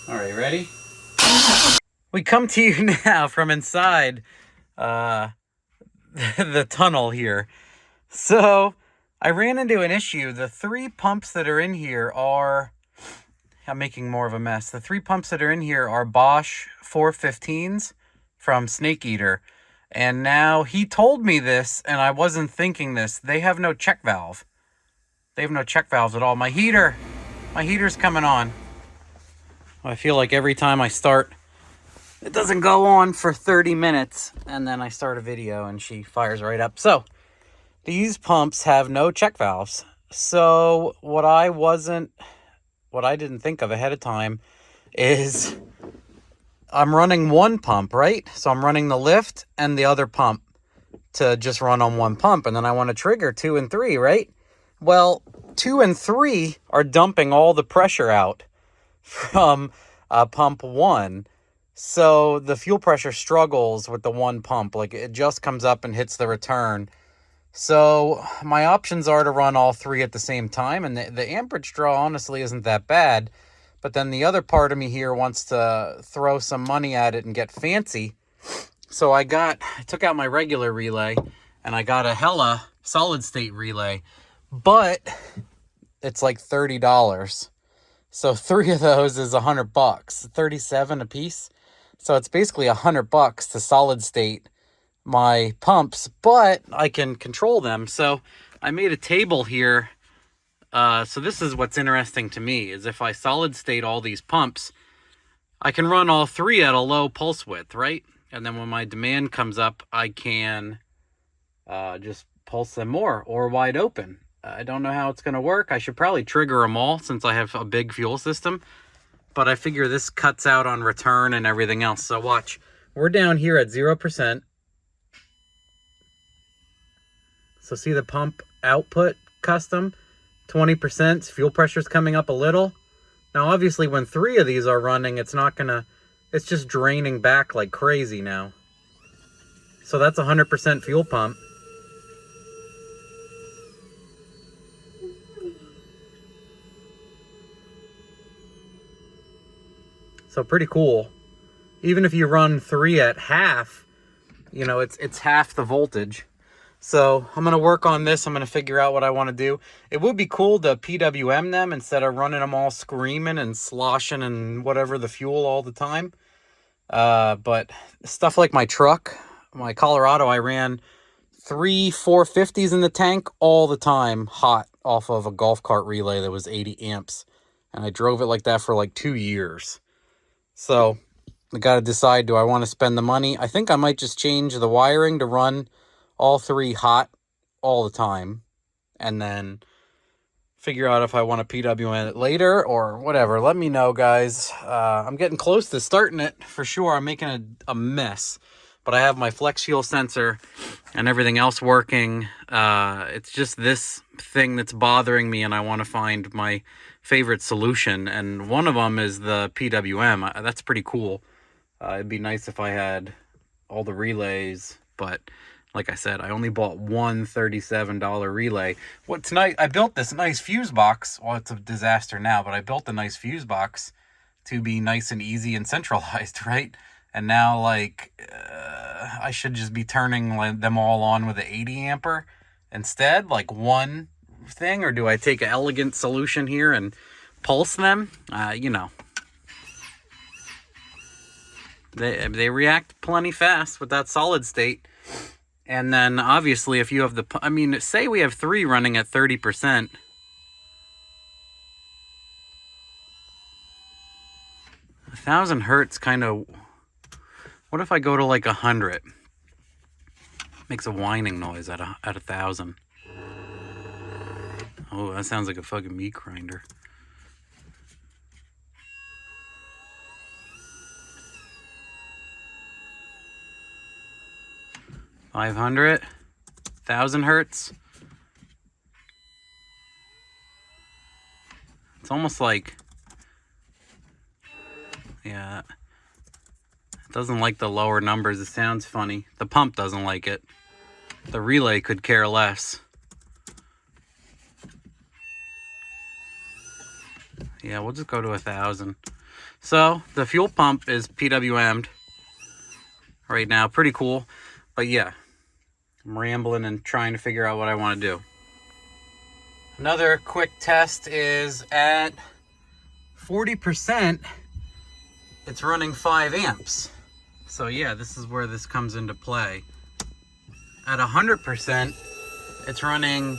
All right, ready? We come to you now from inside the tunnel here. So I ran into an issue. The 3 pumps that are in here are... I'm making more of a mess. The 3 pumps that are in here are Bosch 415s from Snake Eater. And now he told me this, and I wasn't thinking this. They have no check valve. They have no check valves at all. My heater's coming on. I feel like every time I start, it doesn't go on for 30 minutes, and then I start a video and she fires right up. So these pumps have no check valves. So what I didn't think of ahead of time is I'm running one pump, right? So I'm running the lift and the other pump to just run on one pump, and then I want to trigger 2 and 3, right? Well, 2 and 3 are dumping all the pressure out from pump 1. So the fuel pressure struggles with the one pump. Like, it just comes up and hits the return. So my options are to run all 3 at the same time. And the amperage draw honestly isn't that bad. But then the other part of me here wants to throw some money at it and get fancy. So I took out my regular relay and I got a Hella solid state relay. But it's like $30. So 3 of those is $100, $37 a piece. So it's basically $100 to solid state my pumps, but I can control them. So I made a table here. So this is what's interesting to me, is if I solid state all these pumps, I can run all 3 at a low pulse width, right? And then when my demand comes up, I can just pulse them more or wide open. I don't know how it's going to work. I should probably trigger them all since I have a big fuel system. But I figure this cuts out on return and everything else. So watch. We're down here at 0%. So see the pump output custom? 20%. Fuel pressure's coming up a little. Now obviously when 3 of these are running, it's just draining back like crazy now. So that's 100% fuel pump. So pretty cool. Even if you run 3 at half, it's half the voltage. So I'm going to work on this. I'm going to figure out what I want to do. It would be cool to PWM them instead of running them all screaming and sloshing and whatever the fuel all the time. But stuff like my truck, my Colorado, I ran 3 450s in the tank all the time, hot, off of a golf cart relay that was 80 amps. And I drove it like that for like 2 years. So I got to decide, do I want to spend the money? I think I might just change the wiring to run all 3 hot all the time, and then figure out if I want to PWM it later or whatever. Let me know, guys. I'm getting close to starting it for sure. I'm making a mess, but I have my flex fuel sensor and everything else working. It's just this thing that's bothering me, and I want to find my favorite solution, and one of them is the PWM. That's pretty cool. It'd be nice if I had all the relays, but like I said, I only bought one $37 relay. Tonight I built this nice fuse box. Well, it's a disaster now, but I built a nice fuse box to be nice and easy and centralized, right? And now, I should just be turning them all on with an 80 amper instead, like one thing, or do I take an elegant solution here and pulse them? They react plenty fast with that solid state. And then obviously if you have say we have 3 running at 30%. A 1,000 hertz kind of, what if I go to like 100? Makes a whining noise at 1,000. Oh, that sounds like a fucking meat grinder. $500, 1,000 hertz. It's almost like, yeah, it doesn't like the lower numbers. It sounds funny. The pump doesn't like it. The relay could care less. Yeah, we'll just go to 1,000. So the fuel pump is PWM'd right now. Pretty cool. But yeah, I'm rambling and trying to figure out what I want to do. Another quick test is at 40%, it's running 5 amps. So yeah, this is where this comes into play. At 100%, it's running,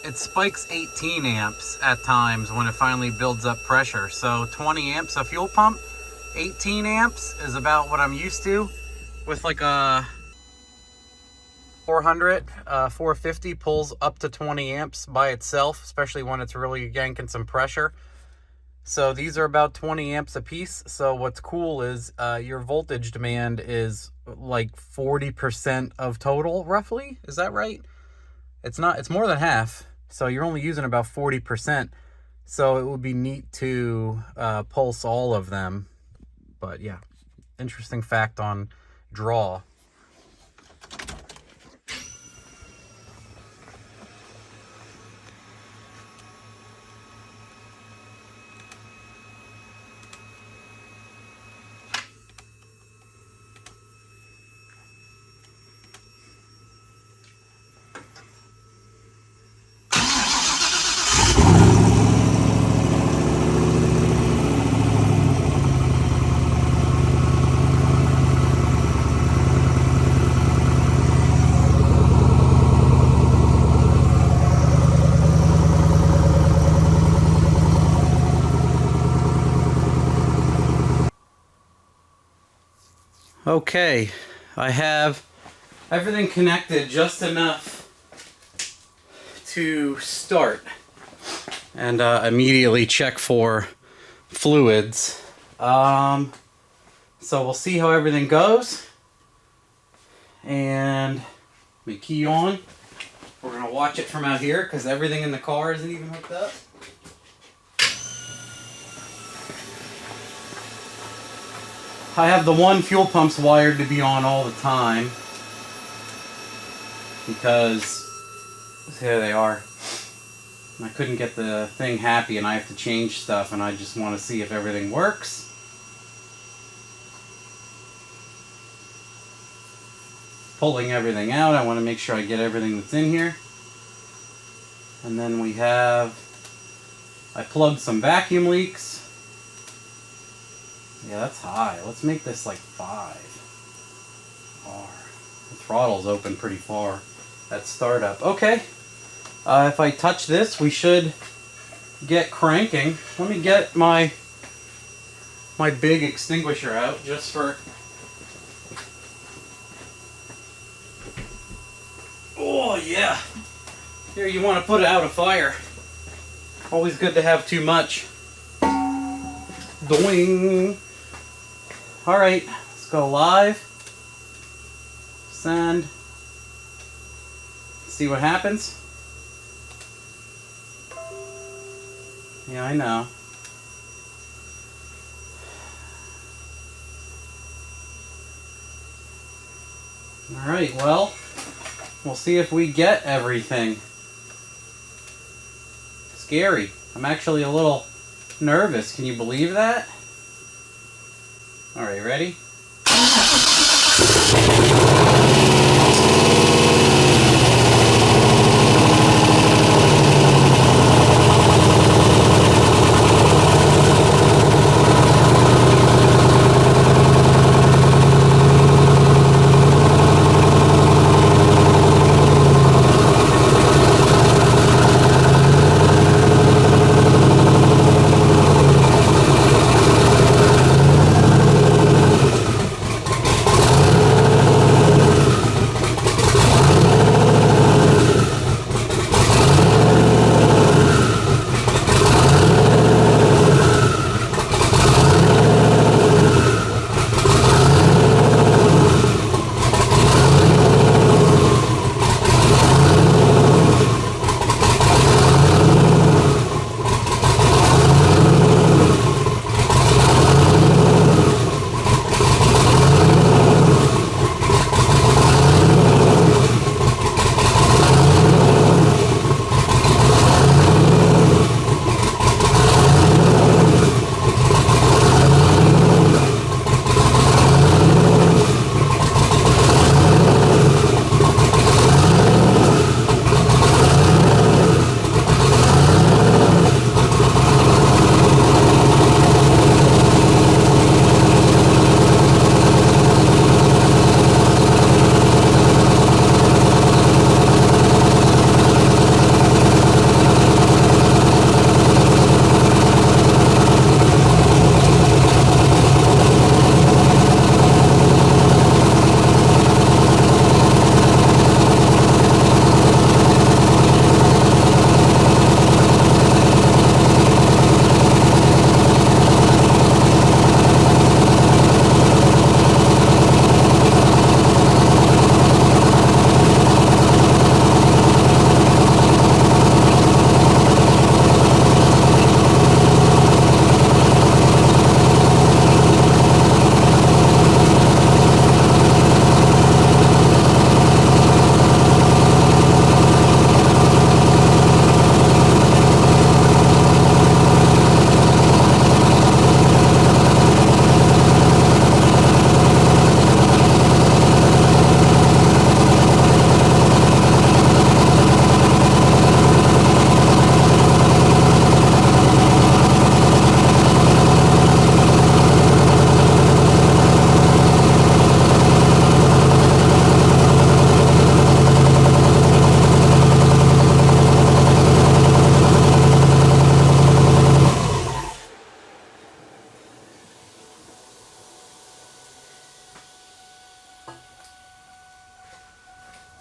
it spikes 18 amps at times when it finally builds up pressure. So 20 amps a fuel pump, 18 amps is about what I'm used to with like a 450 pulls up to 20 amps by itself, especially when it's really yanking some pressure. So these are about 20 amps a piece. So what's cool is your voltage demand is like 40% of total, roughly. Is that right? It's not, it's more than half. So you're only using about 40%. So it would be neat to pulse all of them. But yeah, interesting fact on draw. Okay, I have everything connected just enough to start and immediately check for fluids. So we'll see how everything goes. And let me key on. We're gonna watch it from out here because everything in the car isn't even hooked up. I have the one fuel pumps wired to be on all the time because here they are. I couldn't get the thing happy and I have to change stuff and I just want to see if everything works. Pulling everything out, I want to make sure I get everything that's in here. And then we have, I plugged some vacuum leaks. Yeah, that's high. Let's make this like 5. The throttle's open pretty far at startup. Okay. If I touch this, we should get cranking. Let me get my big extinguisher out just for... Oh, yeah. Here, you want to put out a fire. Always good to have too much. Doing. All right, let's go live. Send. See what happens. Yeah, I know. All right, well, we'll see if we get everything. Scary. I'm actually a little nervous. Can you believe that? All right, ready?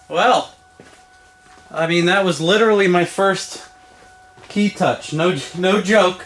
Well, I mean, that was literally my first key touch. No joke.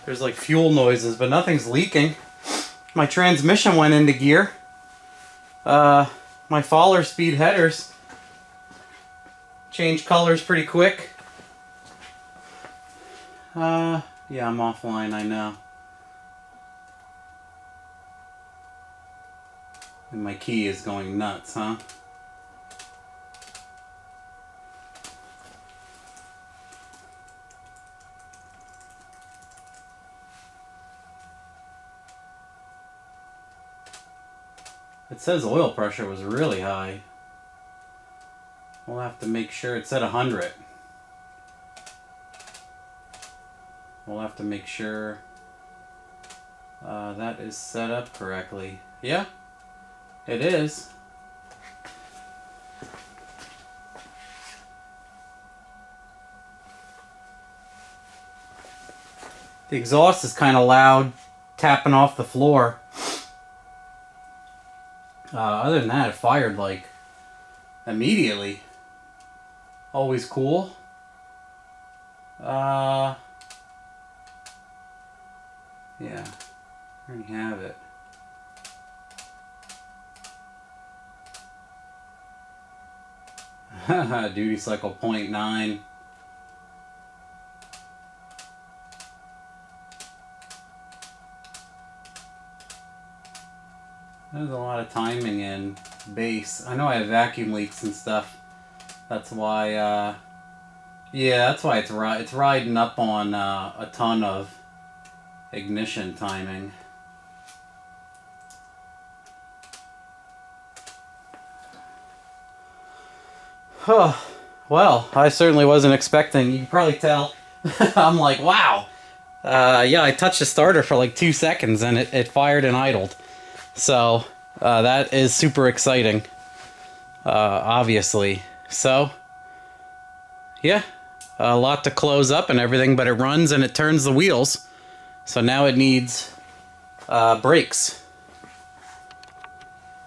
There's like fuel noises, but nothing's leaking. My transmission went into gear. My faller speed headers changed colors pretty quick. Yeah, I'm offline, I know. And my key is going nuts, huh? It says oil pressure was really high. We'll have to make sure it's at 100. We'll have to make sure that is set up correctly. Yeah, it is. The exhaust is kind of loud, tapping off the floor. Other than that, it fired like immediately. Always cool. Yeah, there you have it. Duty cycle 0.9. There's a lot of timing in base. I know I have vacuum leaks and stuff. That's why, yeah, that's why it's riding up on a ton of ignition timing. Oh, well, I certainly wasn't expecting. You can probably tell. I'm like, wow. Yeah, I touched the starter for like 2 seconds and it fired and idled. So, that is super exciting, obviously. So, yeah, a lot to close up and everything, but it runs and it turns the wheels. So now it needs brakes.